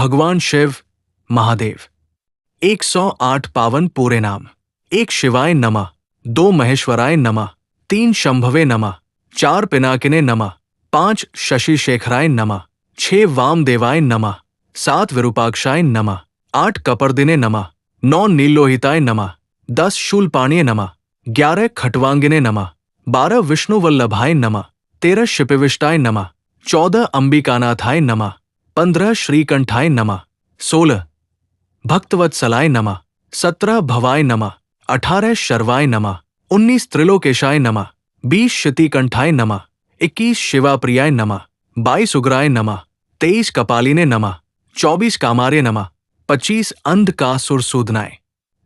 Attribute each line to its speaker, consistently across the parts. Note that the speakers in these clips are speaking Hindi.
Speaker 1: भगवान शिव महादेव। 108 पावन पूरे नाम। 1 शिवाय नमः, 2 महेश्वराय नमः, 3 शंभवे नमः, 4 पिनाकिने नमः, 5 शशि शेखराय नमः, 6 वामदेवाय नमः, 7 विरूपाक्षाय नमः, 8 कपर्दिने नमः, 9 नीलोहिताय नमः, 10 शूलपाणिये नमः, 11 खटवांगिने नमः, 12 विष्णुवल्लभाय नमः, 13 शिपिविष्टाय नमः, 14 अंबिकानाथाय नमः, 15 श्रीकंठाय नमः, 16 भक्तवत्सलाय नमः, 17 भवाय नमः, 18 शर्वाय नमः, 19 त्रिलोकेशाय नमः, 20 शितिकंठाय नमः, 21 शिवाप्रियाय नमः, 22 उग्राय नमः, 23 कपालिने नमः, 24 कामार्य नमः, 25 अंधकासुरसूदनाय,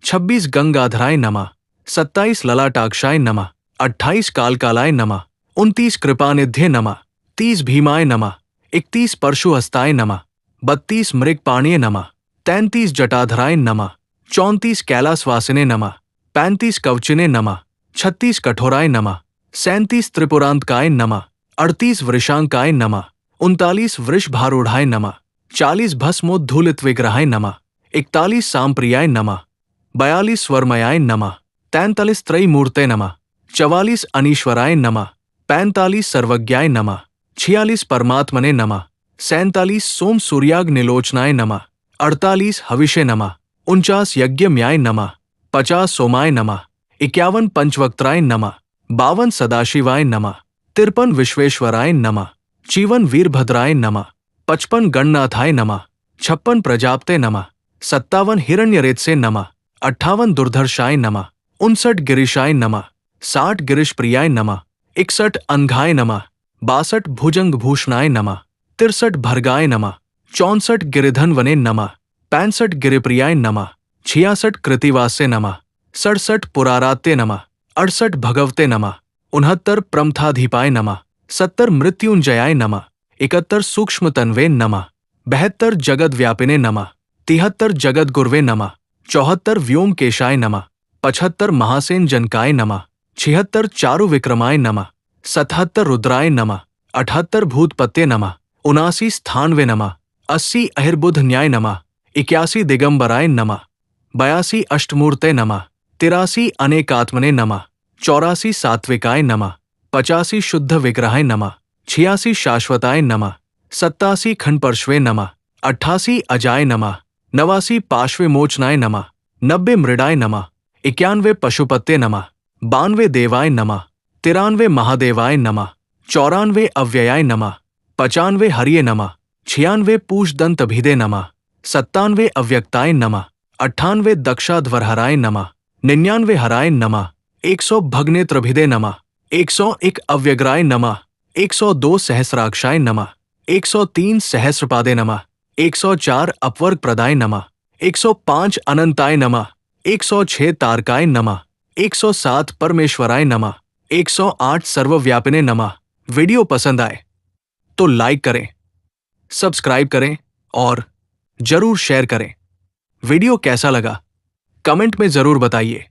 Speaker 1: 26 गंगाधराय नमः, 27 ललाटाक्षाय नमः, 28 कालकालाय नमः, 29 कृपानिध्ये नमः, 30 भीमाय नमः, 31 परशुहस्ताय नमः, 32 मृगपाणिये नमः, 33 जटाधराय नमः, 34 कैलासवासिने नमः, 35 कवचिने नमः, 36 कठोराय नमः, 37 त्रिपुरांतकाय नमः, 38 वृषांकाय नमः, 39 वृषभारूढ़ाय नमः, 40 भस्मोद्धूलित विग्रहाय नमः, 41 सांप्रियाय नमः, 42 स्वरमयाय नमः, 43 त्रयीमूर्ते नमः, 44 अनीश्वराय नमः, 45 सर्वज्ञाय नमः, 46 परमात्मने नमः, 47 सोम सूर्याग्निलोचनाय नमः, 48 हविषे नमः, 49 यज्ञम्याय नमः, 50 सोमाय नमः, 51 पंचवक्त्राय नमः, 52 सदाशिवाय नमः, 53 विश्वेश्वराय नमः, 54 वीरभद्राय नमः, 55 गणनाथाय नमः, 56 प्रजापते नमः, 57 हिरण्यरेतसे नमः, 58 दुर्धर्षाय नमः, 59 गिरीशाय नमः, 60 गिरीशप्रियाय नमः, 61 अनघाय नमः, 62 भुजंगभूषणाय नमः, 63 भर्गाय नमः, 64 गिरिधनवने नमः, 65 गिरिप्रियाय नमः, 66 कृतिवासे नमः, 67 पुरारात्ये नमः, 68 भगवते नमः, 69 प्रमथाधिपाय नमः, 70 मृत्युंजयाय नमः, 71 सूक्ष्मतन्वे नमः, 72 जगद्व्यापिने नमः, 73 जगद्गुर्वे नमः, 74 व्योमकेशाय नमः, 75 महासेन जनकाय नमः, 76 चारु विक्रमाय नमः, 77 रुद्राय नमः, 78 भूतपत्ये नमः, 79 स्थानवे नमः, 80 अहिर्बुध न्याय नमः, 81 दिगंबराय नमः, 82 अष्टमूर्ते नमः, 83 अनेकात्मने नमः, 84 सात्विकाय नमः, 85 शुद्ध विग्रहाय नमः, 86 शाश्वताय नमः, 87 खंडपर्श्वे नमः, 88 अजाय नमः, 89 पार्श्वमोचनाय नमः, 90 मृडाय नमः, 91 पशुपत्ये नमः, 92 देवाय नमः, 93 महादेवाय नमः, 94 अव्ययाय नमः, 95 हरिये नमः, 96 पूषदंतभिदे नमः, 97 अव्यक्ताय नमः, 98 दक्षाध्वरहराय नमः, 99 हराय नमः, 100 भगनेत्रभिदे नमः, 101 अव्यग्राय नमः, 102 सहस्राक्षाय नमः, 103 सहस्रपादे नमः, 104 अपवर्ग प्रदाय नमः, 105 अनंताय नमः, 106 तारकाय नमः, 107 परमेश्वराय नमः, 108 सर्वव्यापिने नमः। वीडियो पसंद आए तो लाइक करें, सब्सक्राइब करें और जरूर शेयर करें। वीडियो कैसा लगा कमेंट में जरूर बताइए।